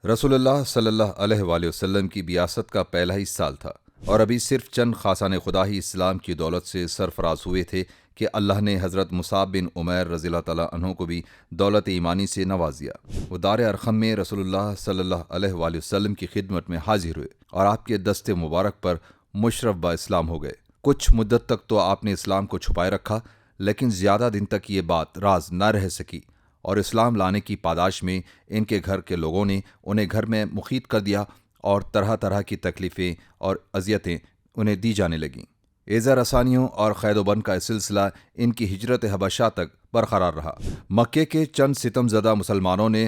رسول اللہ صلی اللہ علیہ وآلہ وسلم کی بیاست کا پہلا ہی سال تھا اور ابھی صرف چند خاصان خدا ہی اسلام کی دولت سے سرفراز ہوئے تھے کہ اللہ نے حضرت مصعب بن عمیر رضی اللہ تعالیٰ عنہ کو بھی دولت ایمانی سے نواز دیا۔ وہ دار ارقم میں رسول اللہ صلی اللہ علیہ وآلہ وسلم کی خدمت میں حاضر ہوئے اور آپ کے دست مبارک پر مشرف با اسلام ہو گئے۔ کچھ مدت تک تو آپ نے اسلام کو چھپائے رکھا، لیکن زیادہ دن تک یہ بات راز نہ رہ سکی اور اسلام لانے کی پاداش میں ان کے گھر کے لوگوں نے انہیں گھر میں مقید کر دیا اور طرح طرح کی تکلیفیں اور اذیتیں انہیں دی جانے لگیں۔ ایذا رسانیوں اور قید و بند کا سلسلہ ان کی ہجرت حبشہ تک برقرار رہا۔ مکے کے چند ستم زدہ مسلمانوں نے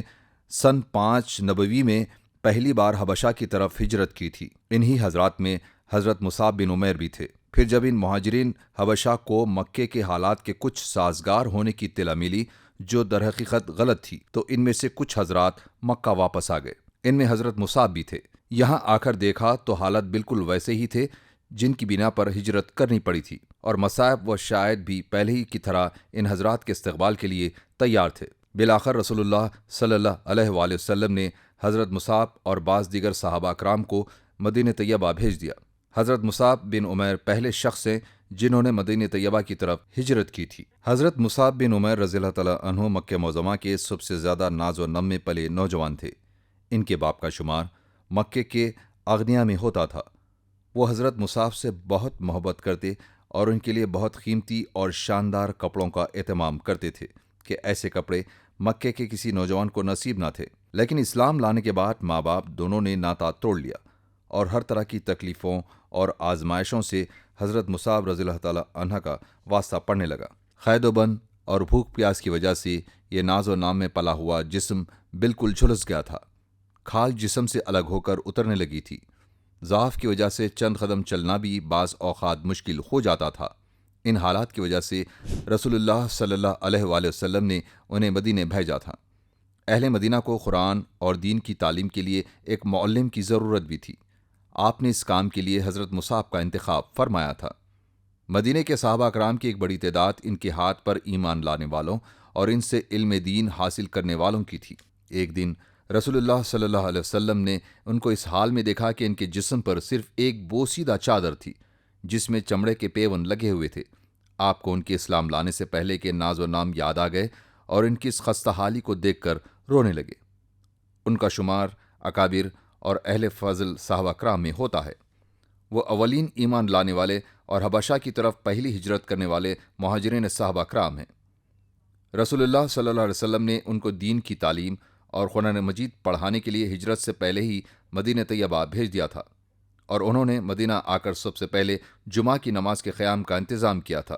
سن 5 نبوی میں پہلی بار حبشہ کی طرف ہجرت کی تھی۔ انہی حضرات میں حضرت مصعب بن عمیر بھی تھے۔ پھر جب ان مہاجرین حبشہ کو مکے کے حالات کے کچھ سازگار ہونے کی اطلاع ملی جو در حقیقت غلط تھی، تو ان میں سے کچھ حضرات مکہ واپس آ گئے۔ ان میں حضرت مصعب بھی تھے۔ یہاں آ کر دیکھا تو حالت بالکل ویسے ہی تھے جن کی بنا پر ہجرت کرنی پڑی تھی، اور مصائب و شاید بھی پہلے ہی کی طرح ان حضرات کے استقبال کے لیے تیار تھے۔ بالآخر رسول اللہ صلی اللہ علیہ وآلہ وسلم نے حضرت مصعب اور بعض دیگر صحابہ اکرام کو مدینہ طیبہ بھیج دیا۔ حضرت مصعب بن عمیر پہلے شخص ہیں جنہوں نے مدینہ طیبہ کی طرف ہجرت کی تھی۔ حضرت مصعب بن عمیر رضی اللہ تعالیٰ عنہ مکہ معظمہ کے سب سے زیادہ ناز و نم میں پلے نوجوان تھے۔ ان کے باپ کا شمار مکے کے اغنیا میں ہوتا تھا۔ وہ حضرت مصعب سے بہت محبت کرتے اور ان کے لیے بہت قیمتی اور شاندار کپڑوں کا اہتمام کرتے تھے کہ ایسے کپڑے مکے کے کسی نوجوان کو نصیب نہ تھے۔ لیکن اسلام لانے کے بعد ماں باپ دونوں نے ناتا توڑ لیا اور ہر طرح کی تکلیفوں اور آزمائشوں سے حضرت مصعب رضی اللہ تعالیٰ عنہ کا واسطہ پڑنے لگا۔ قید و بند اور بھوک پیاس کی وجہ سے یہ ناز و نام میں پلا ہوا جسم بالکل جھلس گیا تھا۔ کھال جسم سے الگ ہو کر اترنے لگی تھی۔ ضعف کی وجہ سے چند قدم چلنا بھی بعض اوقات مشکل ہو جاتا تھا۔ ان حالات کی وجہ سے رسول اللہ صلی اللہ علیہ وآلہ وسلم نے انہیں مدینہ بھیجا تھا۔ اہل مدینہ کو قرآن اور دین کی تعلیم کے لیے ایک معلم کی ضرورت بھی تھی۔ آپ نے اس کام کے لیے حضرت مصعب کا انتخاب فرمایا تھا۔ مدینہ کے صحابہ اکرام کی ایک بڑی تعداد ان کے ہاتھ پر ایمان لانے والوں اور ان سے علم دین حاصل کرنے والوں کی تھی۔ ایک دن رسول اللہ صلی اللہ علیہ وسلم نے ان کو اس حال میں دیکھا کہ ان کے جسم پر صرف ایک بوسیدہ چادر تھی جس میں چمڑے کے پیون لگے ہوئے تھے۔ آپ کو ان کے اسلام لانے سے پہلے کے ناز و نام یاد آ گئے اور ان کی اس خستہ حالی کو دیکھ کر رونے لگے۔ ان کا شمار اکابر اور اہل فضل صحابہ کرام میں ہوتا ہے۔ وہ اولین ایمان لانے والے اور حبشہ کی طرف پہلی ہجرت کرنے والے مہاجرین صحابہ کرام ہیں۔ رسول اللہ صلی اللہ علیہ وسلم نے ان کو دین کی تعلیم اور قرآن مجید پڑھانے کے لیے ہجرت سے پہلے ہی مدینہ طیبہ بھیج دیا تھا، اور انہوں نے مدینہ آ کر سب سے پہلے جمعہ کی نماز کے قیام کا انتظام کیا تھا۔